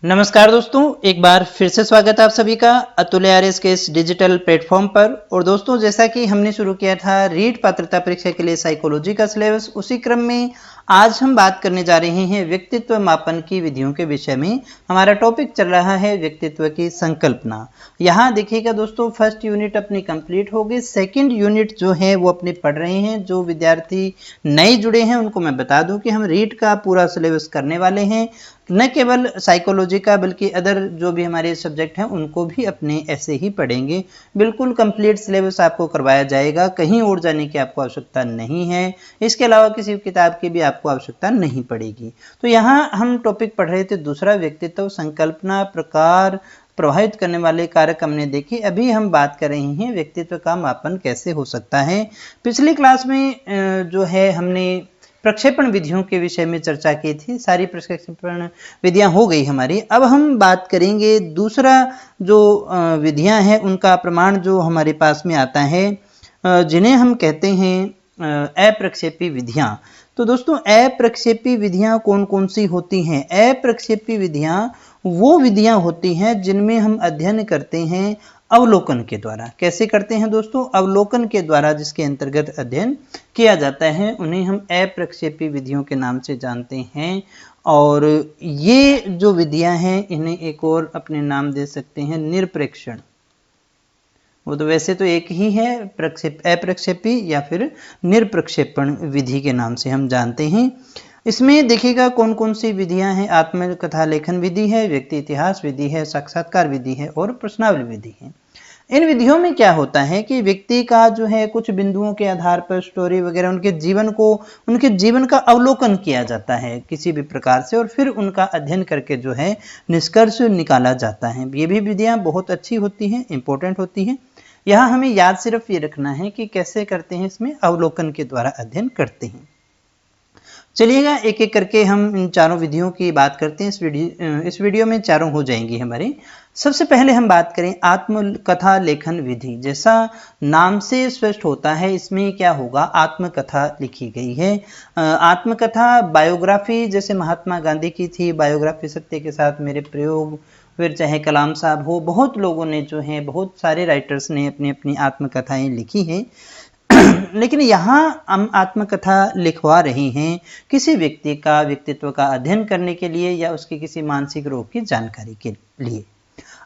नमस्कार दोस्तों, एक बार फिर से स्वागत है आप सभी का अतुल्य आरएस के इस डिजिटल प्लेटफॉर्म पर। और दोस्तों, जैसा कि हमने शुरू किया था रीट पात्रता परीक्षा के लिए साइकोलॉजी का सिलेबस, उसी क्रम में आज हम बात करने जा रहे हैं व्यक्तित्व मापन की विधियों के विषय में। हमारा टॉपिक चल रहा है व्यक्तित्व की संकल्पना। यहाँ देखिएगा दोस्तों, फर्स्ट यूनिट अपनी कंप्लीट हो गई, सेकंड यूनिट जो है वो अपने पढ़ रहे हैं। जो विद्यार्थी नए जुड़े हैं उनको मैं बता दूं कि हम रीट का पूरा सिलेबस करने वाले हैं, न केवल साइकोलॉजी का बल्कि अदर जो भी हमारे सब्जेक्ट हैं उनको भी अपने ऐसे ही पढ़ेंगे। बिल्कुल कंप्लीट सिलेबस आपको करवाया जाएगा, कहीं और जाने की आपको आवश्यकता नहीं है। इसके अलावा किसी किताब की भी आपको आवश्यकता नहीं पड़ेगी। तो यहाँ हम टॉपिक पढ़ रहे थे दूसरा, व्यक्तित्व संकल्पना प्रकार प्रभावित करने वाले कारक हमने देखे। अभी हम बात कर रहे हैं व्यक्तित्व का मापन कैसे हो सकता है। पिछली क्लास में जो है हमने प्रक्षेपण विधियों के विषय में चर्चा की थी। सारी प्रक्षेपण विधियां हो गई हमारी। अब हम बात करेंगे दूसरा जो विधियां हैं उनका प्रमाण जो हमारे पास में आता है, जिन्हें हम कहते हैं अप्रक्षेपी विधियां। तो दोस्तों, अप्रक्षेपी विधियां कौन कौन सी होती हैं? अप्रक्षेपी विधियां वो विधियां होती हैं जिनमें हम अध्ययन करते हैं अवलोकन के द्वारा। कैसे करते हैं दोस्तों? अवलोकन के द्वारा जिसके अंतर्गत अध्ययन किया जाता है उन्हें हम अप्रक्षेपी विधियों के नाम से जानते हैं। और ये जो विधियां हैं इन्हें एक और अपने नाम दे सकते हैं, निरप्रेक्षण। वो तो वैसे तो एक ही है, अप्रक्षेपी या फिर निरप्रक्षेपण विधि के नाम से हम जानते हैं। इसमें देखिएगा कौन कौन सी विधियां हैं। आत्मकथा लेखन विधि है, व्यक्ति इतिहास विधि है, साक्षात्कार विधि है और प्रश्नावली विधि है। इन विधियों में क्या होता है कि व्यक्ति का जो है कुछ बिंदुओं के आधार पर स्टोरी वगैरह उनके जीवन का अवलोकन किया जाता है किसी भी प्रकार से, और फिर उनका अध्ययन करके जो है निष्कर्ष निकाला जाता है। ये भी विधियां बहुत अच्छी होती हैं, इंपॉर्टेंट होती हैं। यहाँ हमें याद सिर्फ ये रखना है कि कैसे करते हैं, इसमें अवलोकन के द्वारा अध्ययन करते हैं। चलिएगा एक एक करके हम इन चारों विधियों की बात करते हैं। इस वीडियो में चारों हो जाएंगी हमारी। सबसे पहले हम बात करें आत्मकथा लेखन विधि। जैसा नाम से स्पष्ट होता है, इसमें क्या होगा, आत्मकथा लिखी गई है। आत्मकथा बायोग्राफी, जैसे महात्मा गांधी की थी बायोग्राफी, सत्य के साथ मेरे प्रयोग, फिर चाहे कलाम साहब हो, बहुत लोगों ने जो है, बहुत सारे राइटर्स ने अपनी अपनी आत्मकथाएं लिखी हैं। लेकिन यहाँ हम आत्मकथा लिखवा रहे हैं किसी व्यक्ति का व्यक्तित्व का अध्ययन करने के लिए या उसके किसी मानसिक रोग की जानकारी के लिए।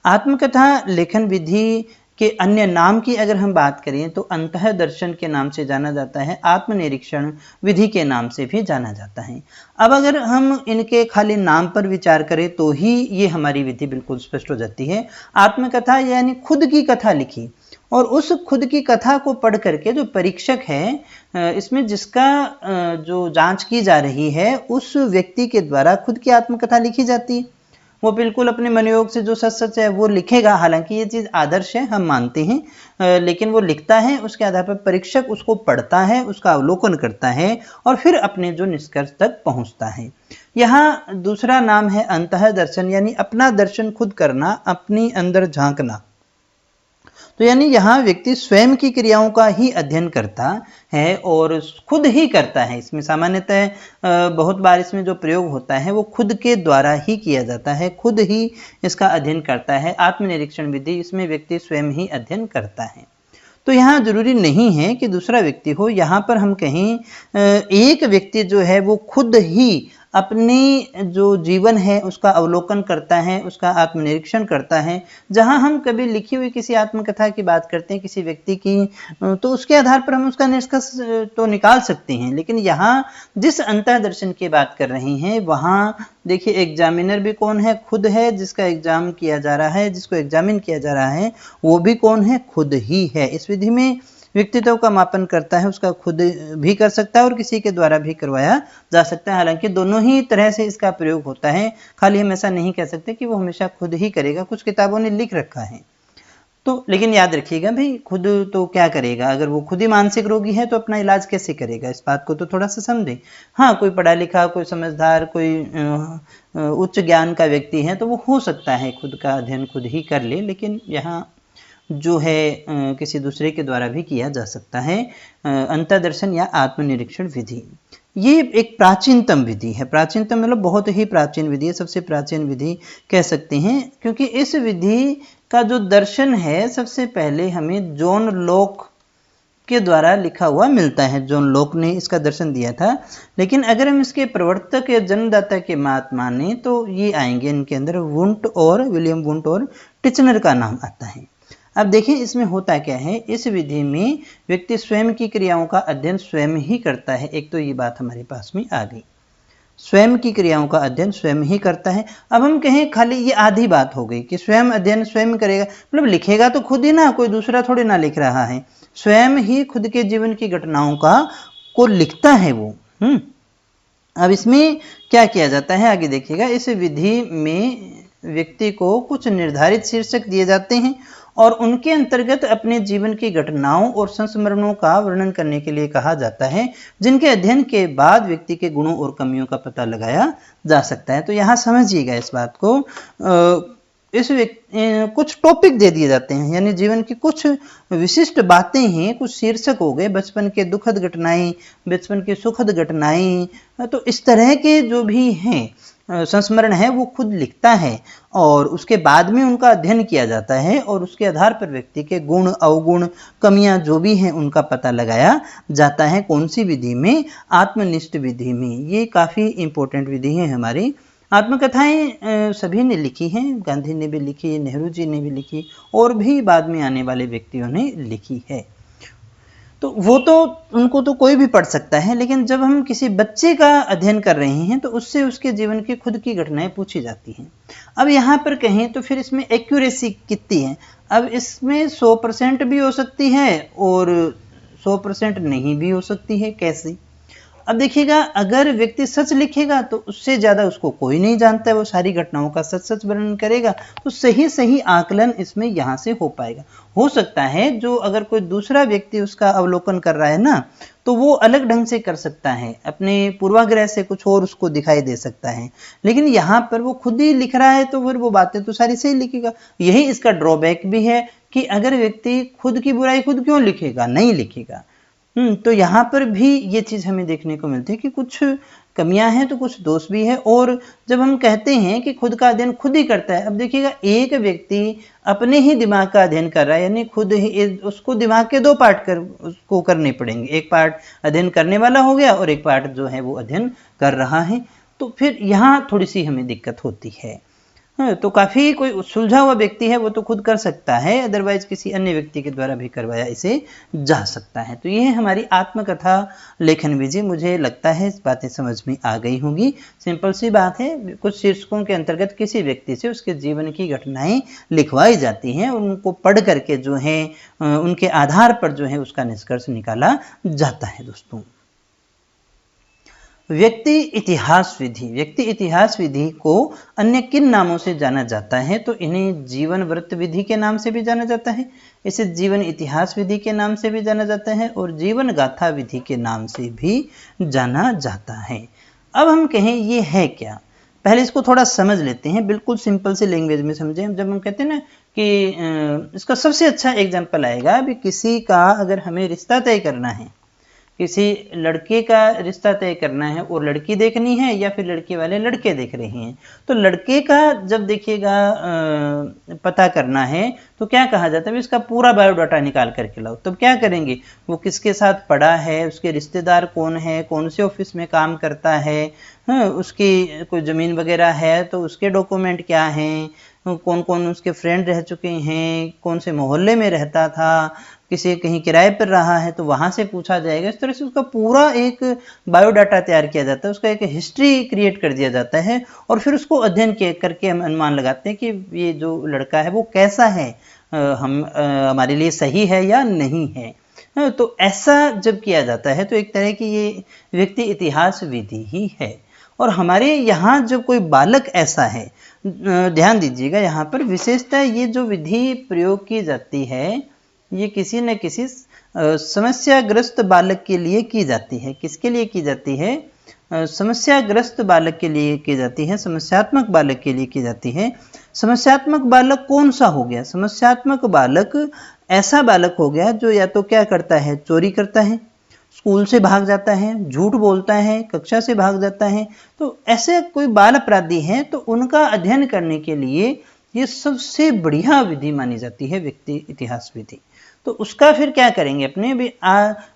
आत्मकथा लेखन विधि के अन्य नाम की अगर हम बात करें तो अंतः दर्शन के नाम से जाना जाता है, आत्मनिरीक्षण विधि के नाम से भी जाना जाता है। अब अगर हम इनके खाली नाम पर विचार करें तो ही ये हमारी विधि बिल्कुल स्पष्ट हो जाती है। आत्मकथा यानी खुद की कथा लिखी, और उस खुद की कथा को पढ़ करके जो परीक्षक है, इसमें जिसका जो जांच की जा रही है उस व्यक्ति के द्वारा खुद की आत्मकथा लिखी जाती है। वो बिल्कुल अपने मनोयोग से जो सच सच है वो लिखेगा। हालांकि ये चीज़ आदर्श है, हम मानते हैं, लेकिन वो लिखता है, उसके आधार पर परीक्षक उसको पढ़ता है, उसका अवलोकन करता है और फिर अपने जो निष्कर्ष तक पहुंचता है। यहाँ दूसरा नाम है अंतः दर्शन, यानी अपना दर्शन खुद करना, अपनी अंदर झांकना। तो यानी यहाँ व्यक्ति स्वयं की क्रियाओं का ही अध्ययन करता है और खुद ही करता है। इसमें सामान्यतः बहुत बार इसमें जो प्रयोग होता है वो खुद के द्वारा ही किया जाता है, खुद ही इसका अध्ययन करता है। आत्मनिरीक्षण विधि, इसमें व्यक्ति स्वयं ही अध्ययन करता है। तो यहाँ जरूरी नहीं है कि दूसरा व्यक्ति हो। यहाँ पर हम कहें एक व्यक्ति जो है वो खुद ही अपनी जो जीवन है उसका अवलोकन करता है, उसका आत्मनिरीक्षण करता है। जहाँ हम कभी लिखी हुई किसी आत्मकथा की बात करते हैं किसी व्यक्ति की, तो उसके आधार पर हम उसका निष्कर्ष तो निकाल सकते हैं, लेकिन यहाँ जिस अंतः दर्शन की बात कर रहे हैं वहाँ देखिए एग्जामिनर भी कौन है, खुद है। जिसका एग्जाम किया जा रहा है, जिसको एग्जामिन किया जा रहा है, वो भी कौन है, खुद ही है। इस विधि में व्यक्तित्व का मापन करता है, उसका खुद भी कर सकता है और किसी के द्वारा भी करवाया जा सकता है। हालांकि दोनों ही तरह से इसका प्रयोग होता है, खाली हम ऐसा नहीं कह सकते कि वो हमेशा खुद ही करेगा। कुछ किताबों ने लिख रखा है तो, लेकिन याद रखिएगा भाई, खुद तो क्या करेगा, अगर वो खुद ही मानसिक रोगी है तो अपना इलाज कैसे करेगा, इस बात को तो थोड़ा सा समझें। हाँ, कोई पढ़ा लिखा, कोई समझदार, कोई उच्च ज्ञान का व्यक्ति है तो वो हो सकता है खुद का अध्ययन खुद ही कर ले, लेकिन यहाँ जो है किसी दूसरे के द्वारा भी किया जा सकता है। अंतर्दर्शन या आत्मनिरीक्षण विधि। ये एक प्राचीनतम विधि है। प्राचीनतम मतलब बहुत ही प्राचीन विधि है, सबसे प्राचीन विधि कह सकते हैं, क्योंकि इस विधि का जो दर्शन है सबसे पहले हमें जॉन लॉक के द्वारा लिखा हुआ मिलता है। जॉन लॉक ने इसका दर्शन दिया था, लेकिन अगर हम इसके प्रवर्तक या जन्मदाता के बात माने तो ये आएंगे इनके अंदर वुंट और विलियम वुंट और टिचनर का नाम आता है। अब देखिए इसमें होता क्या है, इस विधि में व्यक्ति स्वयं की क्रियाओं का अध्ययन स्वयं ही करता है। एक तो ये बात हमारे पास में आ गई, स्वयं की क्रियाओं का अध्ययन स्वयं ही करता है। अब हम कहें खाली ये आधी बात हो गई कि स्वयं अध्ययन स्वयं करेगा, मतलब लिखेगा तो खुद ही ना, कोई दूसरा थोड़ी ना लिख रहा है, स्वयं ही खुद के जीवन की घटनाओं को लिखता है वो। अब इसमें क्या किया जाता है आगे देखिएगा। इस विधि में व्यक्ति को कुछ निर्धारित शीर्षक दिए जाते हैं और उनके अंतर्गत अपने जीवन की घटनाओं और संस्मरणों का वर्णन करने के लिए कहा जाता है, जिनके अध्ययन के बाद व्यक्ति के गुणों और कमियों का पता लगाया जा सकता है। तो यहाँ समझिएगा इस बात को, कुछ टॉपिक दे दिए जाते हैं, यानी जीवन की कुछ विशिष्ट बातें हैं, कुछ शीर्षक हो गए, बचपन के दुखद घटनाएं, बचपन की सुखद घटनाएं, तो इस तरह के जो भी हैं संस्मरण है वो खुद लिखता है और उसके बाद में उनका अध्ययन किया जाता है और उसके आधार पर व्यक्ति के गुण अवगुण कमियां जो भी हैं उनका पता लगाया जाता है। कौन सी विधि में? आत्मनिष्ठ विधि में। ये काफ़ी इंपॉर्टेंट विधि है हमारी। आत्मकथाएं सभी ने लिखी हैं, गांधी ने भी लिखी, नेहरू जी ने भी लिखी और भी बाद में आने वाले व्यक्तियों ने लिखी है। तो वो तो उनको तो कोई भी पढ़ सकता है, लेकिन जब हम किसी बच्चे का अध्ययन कर रहे हैं तो उससे उसके जीवन की खुद की घटनाएं पूछी जाती हैं। अब यहाँ पर कहें तो फिर इसमें एक्यूरेसी कितनी है? अब इसमें 100% भी हो सकती है और 100% नहीं भी हो सकती है। कैसे? अब देखिएगा, अगर व्यक्ति सच लिखेगा तो उससे ज़्यादा उसको कोई नहीं जानता है, वो सारी घटनाओं का सच सच वर्णन करेगा, तो सही सही आकलन इसमें यहाँ से हो पाएगा। हो सकता है जो अगर कोई दूसरा व्यक्ति उसका अवलोकन कर रहा है ना, तो वो अलग ढंग से कर सकता है, अपने पूर्वाग्रह से कुछ और उसको दिखाई दे सकता है, लेकिन यहाँ पर वो खुद ही लिख रहा है तो फिर वो बातें तो सारी सही लिखेगा। यही इसका ड्रॉबैक भी है कि अगर व्यक्ति खुद की बुराई खुद क्यों लिखेगा? नहीं लिखेगा। तो यहाँ पर भी ये चीज़ हमें देखने को मिलती है कि कुछ कमियां हैं तो कुछ दोष भी है। और जब हम कहते हैं कि खुद का अध्ययन खुद ही करता है, अब देखिएगा एक व्यक्ति अपने ही दिमाग का अध्ययन कर रहा है, यानी खुद ही उसको दिमाग के दो पार्ट उसको करने पड़ेंगे, एक पार्ट अध्ययन करने वाला हो गया और एक पार्ट जो है वो अध्ययन कर रहा है, तो फिर यहाँ थोड़ी सी हमें दिक्कत होती है। तो काफ़ी कोई सुलझा हुआ व्यक्ति है वो तो खुद कर सकता है, अदरवाइज किसी अन्य व्यक्ति के द्वारा भी करवाया इसे जा सकता है। तो ये है हमारी आत्मकथा लेखन विधि। मुझे लगता है इस बातें समझ में आ गई होंगी। सिंपल सी बात है, कुछ शीर्षकों के अंतर्गत किसी व्यक्ति से उसके जीवन की घटनाएं लिखवाई जाती हैं, उनको पढ़ करके जो है उनके आधार पर जो है उसका निष्कर्ष निकाला जाता है। दोस्तों, व्यक्ति इतिहास विधि, व्यक्ति इतिहास विधि को अन्य किन नामों से जाना जाता है? तो इन्हें जीवन वृत्त विधि के नाम से भी जाना जाता है, इसे जीवन इतिहास विधि के नाम से भी जाना जाता है और जीवन गाथा विधि के नाम से भी जाना जाता है। अब हम कहें ये है क्या, पहले इसको थोड़ा समझ लेते हैं, बिल्कुल सिंपल से लैंग्वेज में समझें। जब हम कहते हैं ना कि इसका सबसे अच्छा एग्जाम्पल आएगा, अभी किसी का अगर हमें रिश्ता तय करना है, किसी लड़के का रिश्ता तय करना है और लड़की देखनी है या फिर लड़के वाले लड़के देख रहे हैं, तो लड़के का जब देखिएगा पता करना है तो क्या कहा जाता है, इसका पूरा बायोडाटा निकाल करके लाओ। तब क्या करेंगे, वो किसके साथ पढ़ा है, उसके रिश्तेदार कौन है, कौन से ऑफिस में काम करता है, उसकी कोई ज़मीन वगैरह है तो उसके डॉक्यूमेंट क्या हैं, कौन कौन उसके फ्रेंड रह चुके हैं, कौन से मोहल्ले में रहता था, किसी कहीं किराए पर रहा है तो वहाँ से पूछा जाएगा। इस तरह से उसका पूरा एक बायोडाटा तैयार किया जाता है, उसका एक हिस्ट्री क्रिएट कर दिया जाता है और फिर उसको अध्ययन करके हम अनुमान लगाते हैं कि ये जो लड़का है वो कैसा है, हमारे लिए सही है या नहीं है। तो ऐसा जब किया जाता है तो एक तरह की ये व्यक्ति इतिहास विधि ही है। और हमारे यहाँ जब कोई बालक ऐसा है, ध्यान दीजिएगा यहाँ पर विशेषतः ये जो विधि प्रयोग की जाती है ये किसी न किसी समस्याग्रस्त बालक के लिए की जाती है। किसके लिए की जाती है? समस्याग्रस्त बालक के लिए की जाती है, समस्यात्मक बालक के लिए की जाती है। समस्यात्मक बालक कौन सा हो गया? समस्यात्मक बालक ऐसा बालक हो गया जो या तो क्या करता है, चोरी करता है, स्कूल से भाग जाता है, झूठ बोलता है, कक्षा से भाग जाता है, तो ऐसे कोई बाल अपराधी हैं तो उनका अध्ययन करने के लिए ये सबसे बढ़िया विधि मानी जाती है व्यक्ति इतिहास विधि। तो उसका फिर क्या करेंगे अपने भी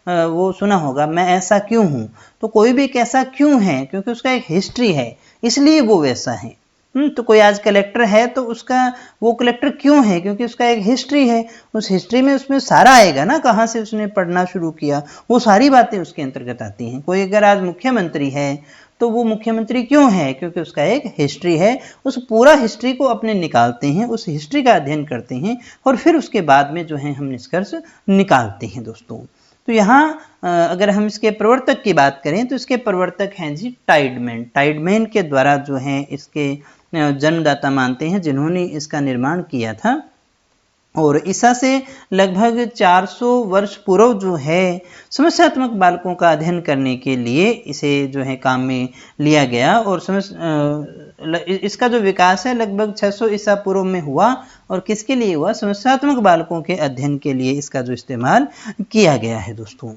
वो सुना होगा मैं ऐसा क्यों हूं, तो कोई भी एक ऐसा क्यों है क्योंकि उसका एक हिस्ट्री है, इसलिए वो वैसा है। तो कोई आज कलेक्टर है तो उसका वो कलेक्टर क्यों है क्योंकि उसका एक हिस्ट्री है, उस हिस्ट्री में उसमें सारा आएगा ना, कहाँ से उसने पढ़ना शुरू किया, वो सारी बातें उसके अंतर्गत आती हैं। कोई अगर आज मुख्यमंत्री है तो वो मुख्यमंत्री क्यों है क्योंकि उसका एक हिस्ट्री है, उस पूरा हिस्ट्री को अपने निकालते हैं, उस हिस्ट्री का अध्ययन करते हैं और फिर उसके बाद में जो है हम निष्कर्ष निकालते हैं दोस्तों। तो यहाँ अगर हम इसके प्रवर्तक की बात करें तो इसके प्रवर्तक हैं जी टाइडमैन। टाइडमैन के द्वारा जो है इसके जन्मदाता मानते हैं जिन्होंने इसका निर्माण किया था। और ईसा से लगभग 400 वर्ष पूर्व जो है समस्यात्मक बालकों का अध्ययन करने के लिए इसे जो है काम में लिया गया और इसका जो विकास है लगभग 600 ईसा पूर्व में हुआ। और किसके लिए हुआ? समस्यात्मक बालकों के अध्ययन के लिए इसका जो इस्तेमाल किया गया है दोस्तों।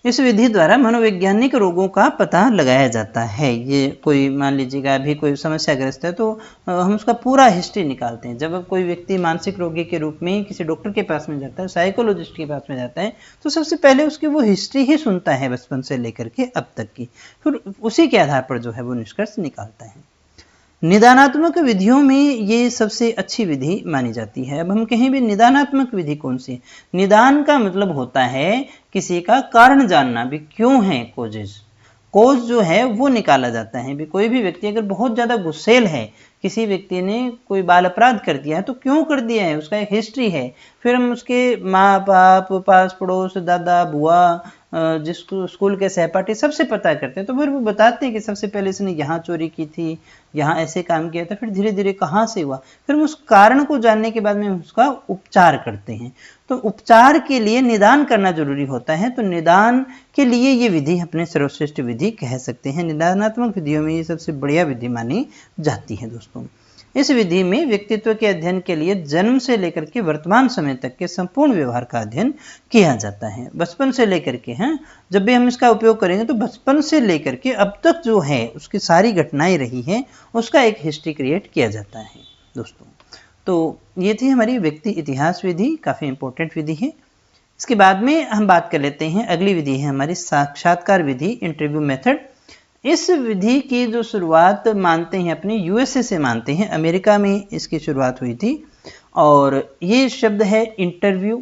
इस विधि द्वारा मनोवैज्ञानिक रोगों का पता लगाया जाता है। ये कोई मान लीजिएगा अभी कोई समस्याग्रस्त है तो हम उसका पूरा हिस्ट्री निकालते हैं। जब कोई व्यक्ति मानसिक रोगी के रूप में किसी डॉक्टर के पास में जाता है, साइकोलॉजिस्ट के पास में जाता है, तो सबसे पहले उसकी वो हिस्ट्री ही सुनता है बचपन से लेकर के अब तक की, फिर उसी के आधार पर जो है वो निष्कर्ष निकालता है। निदानात्मक विधियों में ये सबसे अच्छी विधि मानी जाती है। अब हम कहें भी निदानात्मक विधि कौन सी? निदान का मतलब होता है किसी का कारण जानना, भी क्यों है, कोज जो है वो निकाला जाता है। भी कोई भी व्यक्ति अगर बहुत ज्यादा गुस्सेल है, किसी व्यक्ति ने कोई बाल अपराध कर दिया है तो क्यों कर दिया है, उसका एक हिस्ट्री है। फिर हम उसके माँ बाप, पास पड़ोस, दादा बुआ, जिसको स्कूल के सहपाठी सबसे पता करते हैं, तो फिर वो बताते हैं कि सबसे पहले इसने यहाँ चोरी की थी, यहाँ ऐसे काम किया था, फिर धीरे धीरे कहाँ से हुआ, फिर हम उस कारण को जानने के बाद में उसका उपचार करते हैं। तो उपचार के लिए निदान करना जरूरी होता है, तो निदान के लिए ये विधि अपने सर्वश्रेष्ठ विधि कह सकते हैं। निदानात्मक विधियों में ये सबसे बढ़िया विधि मानी जाती है दोस्तों। इस विधि में व्यक्तित्व के अध्ययन के लिए जन्म से लेकर के वर्तमान समय तक के संपूर्ण व्यवहार का अध्ययन किया जाता है। बचपन से लेकर के जब भी हम इसका उपयोग करेंगे तो बचपन से लेकर के अब तक जो है उसकी सारी घटनाएं रही हैं उसका एक हिस्ट्री क्रिएट किया जाता है दोस्तों। तो ये थी हमारी व्यक्ति इतिहास विधि, काफी इंपॉर्टेंट विधि है। इसके बाद में हम बात कर लेते हैं, अगली विधि है हमारी साक्षात्कार विधि, इंटरव्यू मेथड। इस विधि की जो शुरुआत मानते हैं अपने यूएसए से मानते हैं, अमेरिका में इसकी शुरुआत हुई थी। और ये शब्द है इंटरव्यू,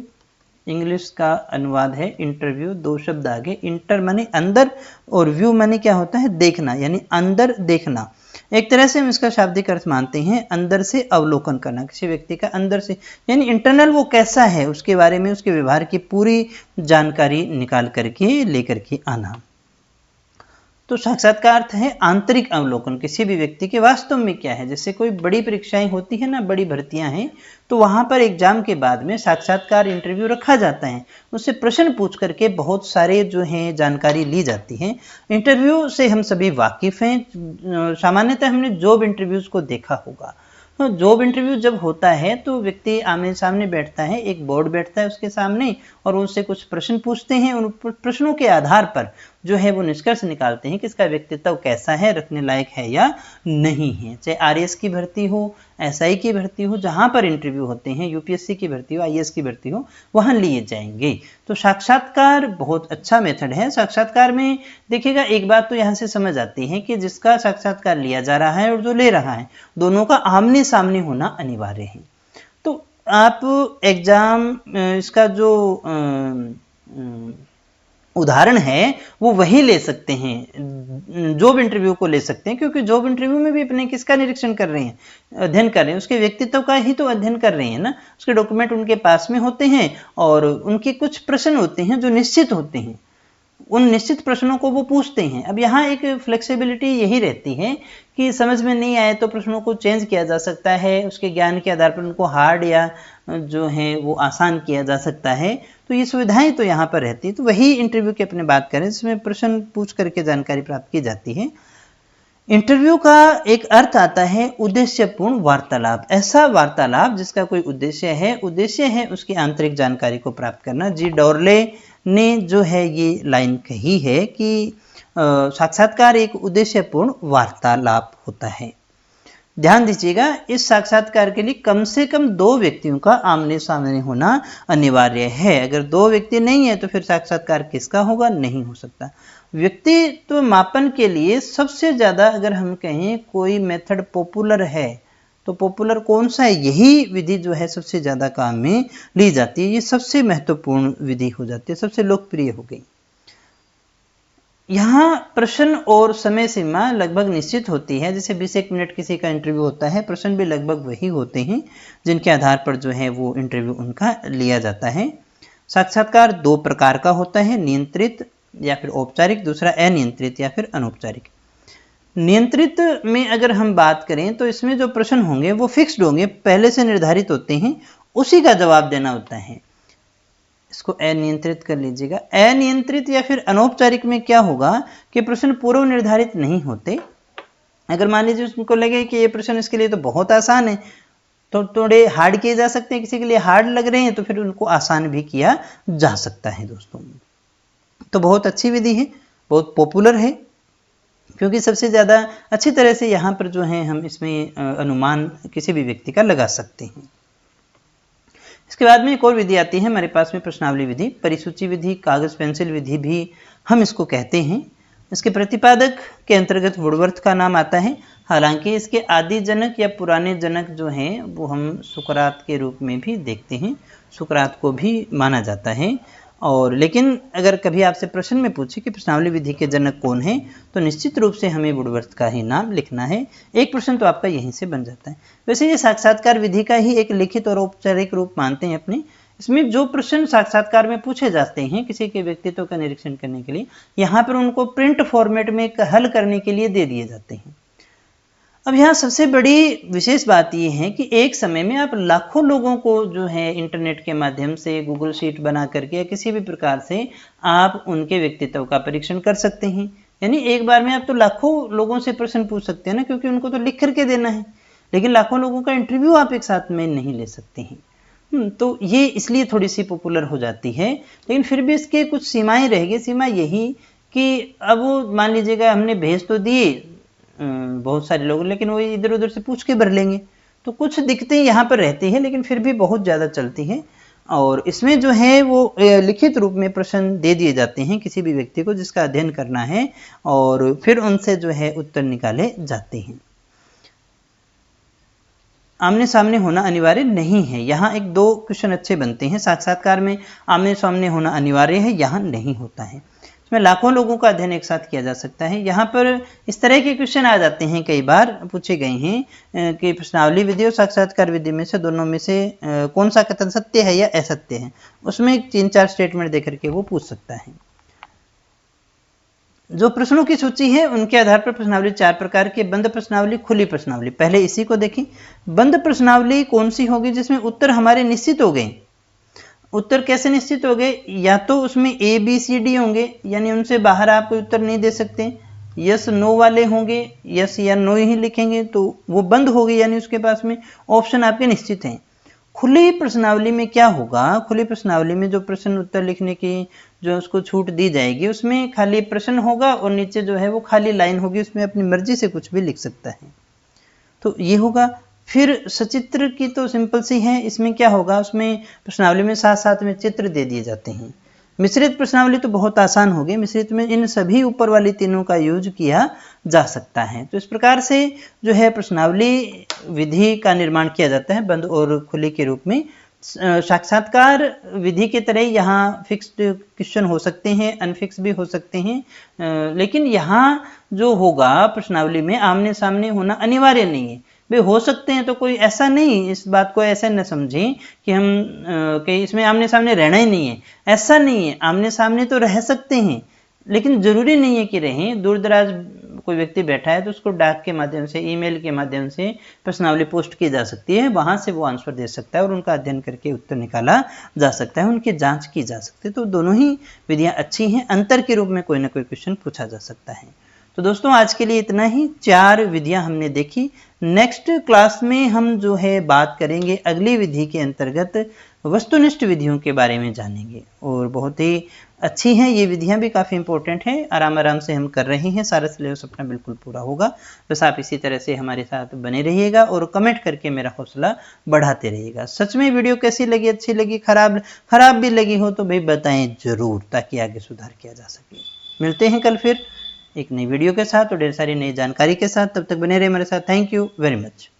इंग्लिश का अनुवाद है इंटरव्यू, दो शब्द आगे, इंटर माने अंदर और व्यू माने क्या होता है, देखना, यानी अंदर देखना। एक तरह से हम इसका शाब्दिक अर्थ मानते हैं अंदर से अवलोकन करना, किसी व्यक्ति का अंदर से, यानी इंटरनल वो कैसा है उसके बारे में, उसके व्यवहार की पूरी जानकारी निकाल करके लेकर के आना। तो साक्षात्कार अर्थ है आंतरिक अवलोकन, किसी भी व्यक्ति के वास्तव में क्या है। जैसे कोई बड़ी परीक्षाएं होती है ना, बड़ी भर्तियां हैं, तो वहां पर एग्जाम के बाद में साक्षात्कार इंटरव्यू रखा जाता है, उससे प्रश्न पूछ करके बहुत सारे जो हैं जानकारी ली जाती है। इंटरव्यू से हम सभी वाकिफ हैं, सामान्यतः हमने जॉब इंटरव्यूज को देखा होगा। तो जॉब इंटरव्यू जब होता है तो व्यक्ति आमने सामने बैठता है, एक बोर्ड बैठता है उसके सामने और उनसे कुछ प्रश्न पूछते हैं। उन प्रश्नों के आधार पर जो है वो निष्कर्ष निकालते हैं कि इसका व्यक्तित्व कैसा है, रखने लायक है या नहीं है। चाहे आरएएस की भर्ती हो, एसआई की भर्ती हो, जहां पर इंटरव्यू होते हैं, यूपीएससी की भर्ती हो, आईएएस की भर्ती हो, वहां लिए जाएंगे। तो साक्षात्कार बहुत अच्छा मेथड है। साक्षात्कार में देखिएगा एक बात तो यहाँ से समझ आती है कि जिसका साक्षात्कार लिया जा रहा है और जो ले रहा है, दोनों का आमने सामने होना अनिवार्य है। तो आप एग्जाम इसका जो उदाहरण है वो वही ले सकते हैं, जॉब इंटरव्यू को ले सकते हैं, क्योंकि जॉब इंटरव्यू में भी अपने किसका निरीक्षण कर रहे हैं, अध्ययन कर रहे हैं, उसके व्यक्तित्व का ही तो अध्ययन कर रहे हैं ना। उसके डॉक्यूमेंट उनके पास में होते हैं और उनके कुछ प्रश्न होते हैं जो निश्चित होते हैं, उन निश्चित प्रश्नों को वो पूछते हैं। अब यहाँ एक फ्लेक्सिबिलिटी यही रहती है कि समझ में नहीं आए तो प्रश्नों को चेंज किया जा सकता है, उसके ज्ञान के आधार पर उनको हार्ड या जो है वो आसान किया जा सकता है। तो ये सुविधाएं तो यहाँ पर रहती है। तो वही इंटरव्यू की अपने बात करें जिसमें प्रश्न पूछ करके जानकारी प्राप्त की जाती है। इंटरव्यू का एक अर्थ आता है उद्देश्यपूर्ण वार्तालाप, ऐसा वार्तालाप जिसका कोई उद्देश्य है उसकी आंतरिक जानकारी को प्राप्त करना। जी डॉर्ले ने जो है ये लाइन कही है कि साक्षात्कार एक उद्देश्यपूर्ण वार्तालाप होता है। ध्यान दीजिएगा, इस साक्षात्कार के लिए कम से कम 2 व्यक्तियों का आमने सामने होना अनिवार्य है। अगर 2 व्यक्ति नहीं है तो फिर साक्षात्कार किसका होगा? नहीं हो सकता। व्यक्तित्व मापन के लिए सबसे ज्यादा अगर हम कहें कोई मेथड पॉपुलर है तो पॉपुलर कौन सा है? यही विधि जो है सबसे ज्यादा काम में ली जाती है। ये सबसे महत्वपूर्ण विधि हो जाती है, सबसे लोकप्रिय हो गई। यहाँ प्रश्न और समय सीमा लगभग निश्चित होती है। जैसे 20 मिनट किसी का इंटरव्यू होता है, प्रश्न भी लगभग वही होते हैं जिनके आधार पर जो है वो इंटरव्यू उनका लिया जाता है। साक्षात्कार 2 प्रकार का होता है, नियंत्रित या फिर औपचारिक, दूसरा अनियंत्रित या फिर अनौपचारिक। नियंत्रित में अगर हम बात करें तो इसमें जो प्रश्न होंगे वो फिक्स्ड होंगे, पहले से निर्धारित होते हैं, उसी का जवाब देना होता है। इसको अनियंत्रित कर लीजिएगा। अनियंत्रित या फिर अनौपचारिक में क्या होगा कि प्रश्न पूर्व निर्धारित नहीं होते। अगर मान लीजिए उनको लगे कि ये प्रश्न इसके लिए तो बहुत आसान है तो थोड़े हार्ड किए जा सकते हैं, किसी के लिए हार्ड लग रहे हैं तो फिर उनको आसान भी किया जा सकता है। दोस्तों, तो बहुत अच्छी विधि है, बहुत पॉपुलर है, क्योंकि सबसे ज्यादा अच्छी तरह से यहाँ पर जो है हम इसमें अनुमान किसी भी व्यक्ति का लगा सकते हैं। इसके बाद में एक और विधि आती है हमारे पास में, प्रश्नावली विधि, परिसूची विधि, कागज पेंसिल विधि भी हम इसको कहते हैं। इसके प्रतिपादक के अंतर्गत वुडवर्थ का नाम आता है। हालांकि इसके आदि जनक या पुराने जनक जो हैं वो हम सुकरात के रूप में भी देखते हैं, सुकरात को भी माना जाता है। और लेकिन अगर कभी आपसे प्रश्न में पूछे कि प्रश्नावली विधि के जनक कौन है तो निश्चित रूप से हमें वुडवर्थ का ही नाम लिखना है। एक प्रश्न तो आपका यहीं से बन जाता है। वैसे ये साक्षात्कार विधि का ही एक लिखित और औपचारिक रूप मानते हैं अपने। इसमें जो प्रश्न साक्षात्कार में पूछे जाते हैं किसी के व्यक्तित्व का निरीक्षण करने के लिए, यहाँ पर उनको प्रिंट फॉर्मेट में हल करने के लिए दे दिए जाते हैं। अब यहाँ सबसे बड़ी विशेष बात यह है कि एक समय में आप लाखों लोगों को जो है इंटरनेट के माध्यम से, गूगल शीट बना करके या किसी भी प्रकार से आप उनके व्यक्तित्व का परीक्षण कर सकते हैं। यानी एक बार में आप तो लाखों लोगों से प्रश्न पूछ सकते हैं ना, क्योंकि उनको तो लिख करके देना है, लेकिन लाखों लोगों का इंटरव्यू आप एक साथ में नहीं ले सकते हैं। तो ये इसलिए थोड़ी सी पॉपुलर हो जाती है, लेकिन फिर भी इसके कुछ सीमाएं रहेगी। सीमा यही कि अब वो मान लीजिएगा हमने भेज तो दिए बहुत सारे लोग, लेकिन वो इधर उधर से पूछ के भर लेंगे, तो कुछ दिक्कतें यहाँ पर रहती है, लेकिन फिर भी बहुत ज़्यादा चलती है। और इसमें जो है वो लिखित रूप में प्रश्न दे दिए जाते हैं किसी भी व्यक्ति को जिसका अध्ययन करना है, और फिर उनसे जो है उत्तर निकाले जाते हैं। आमने सामने होना अनिवार्य नहीं है। यहाँ एक 2 क्वेश्चन अच्छे बनते हैं। साक्षात्कार में आमने सामने होना अनिवार्य है, यहाँ नहीं होता है। इसमें लाखों लोगों का अध्ययन एक साथ किया जा सकता है। यहाँ पर इस तरह के क्वेश्चन आ जाते हैं, कई बार पूछे गए हैं कि प्रश्नावली विधि और साक्षात्कार विधि में से दोनों में से कौन सा कथन सत्य है या असत्य है। उसमें 3-4 स्टेटमेंट देकर के वो पूछ सकता है। जो प्रश्नों की सूची है उनके आधार पर प्रश्नावली 4 प्रकार की, बंद प्रश्नावली, खुली प्रश्नावली। पहले इसी को देखें। बंद प्रश्नावली कौन सी होगी? जिसमें उत्तर हमारे निश्चित हो गए। उत्तर कैसे निश्चित हो गए? या तो उसमें ए बी सी डी होंगे, यानी उनसे बाहर आप कोई उत्तर नहीं दे सकते। यस नो वाले होंगे, यस या नो ही लिखेंगे तो वो बंद हो गई, यानी उसके पास में ऑप्शन आपके निश्चित हैं। खुली प्रश्नावली में क्या होगा? खुली प्रश्नावली में जो प्रश्न उत्तर लिखने की जो उसको छूट दी जाएगी, उसमें खाली प्रश्न होगा और नीचे जो है वो खाली लाइन होगी, उसमें अपनी मर्जी से कुछ भी लिख सकता है। तो ये होगा। फिर सचित्र की तो सिंपल सी है। इसमें क्या होगा? उसमें प्रश्नावली में साथ साथ में चित्र दे दिए जाते हैं। मिश्रित प्रश्नावली तो बहुत आसान हो गई। मिश्रित में इन सभी ऊपर वाली तीनों का यूज किया जा सकता है। तो इस प्रकार से जो है प्रश्नावली विधि का निर्माण किया जाता है बंद और खुली के रूप में। साक्षात्कार विधि की तरह यहाँ फिक्स्ड क्वेश्चन हो सकते हैं, अनफिक्स भी हो सकते हैं, लेकिन यहाँ जो होगा प्रश्नावली में आमने सामने होना अनिवार्य नहीं है। वे हो सकते हैं तो कोई ऐसा नहीं, इस बात को ऐसा न समझें कि हम कि इसमें आमने सामने रहना ही नहीं है। ऐसा नहीं है, आमने सामने तो रह सकते हैं, लेकिन जरूरी नहीं है कि रहें। दूर दराज कोई व्यक्ति बैठा है तो उसको डाक के माध्यम से, ईमेल के माध्यम से प्रश्नावली पोस्ट की जा सकती है, वहां से वो आंसर दे सकता है और उनका अध्ययन करके उत्तर निकाला जा सकता है, उनकी जांच की जा सकती है। तो दोनों ही विधियां अच्छी हैं। अंतर के रूप में कोई ना कोई क्वेश्चन पूछा जा सकता है। तो दोस्तों आज के लिए इतना ही। 4 विधियां हमने देखी। नेक्स्ट क्लास में हम जो है बात करेंगे अगली विधि के अंतर्गत वस्तुनिष्ठ विधियों के बारे में जानेंगे, और बहुत ही अच्छी हैं, ये विधियां भी काफ़ी इंपॉर्टेंट हैं, आराम आराम से हम कर रहे हैं, सारा सिलेबस अपना बिल्कुल पूरा होगा। बस आप इसी तरह से हमारे साथ बने रहिएगा और कमेंट करके मेरा हौसला बढ़ाते रहिएगा। सच में वीडियो कैसी लगी, अच्छी लगी, खराब भी लगी हो तो भाई बताएं जरूर, ताकि आगे सुधार किया जा सके। मिलते हैं कल फिर एक नई वीडियो के साथ और ढेर सारी नई जानकारी के साथ, तब तक बने रहे हमारे साथ। Thank you very much.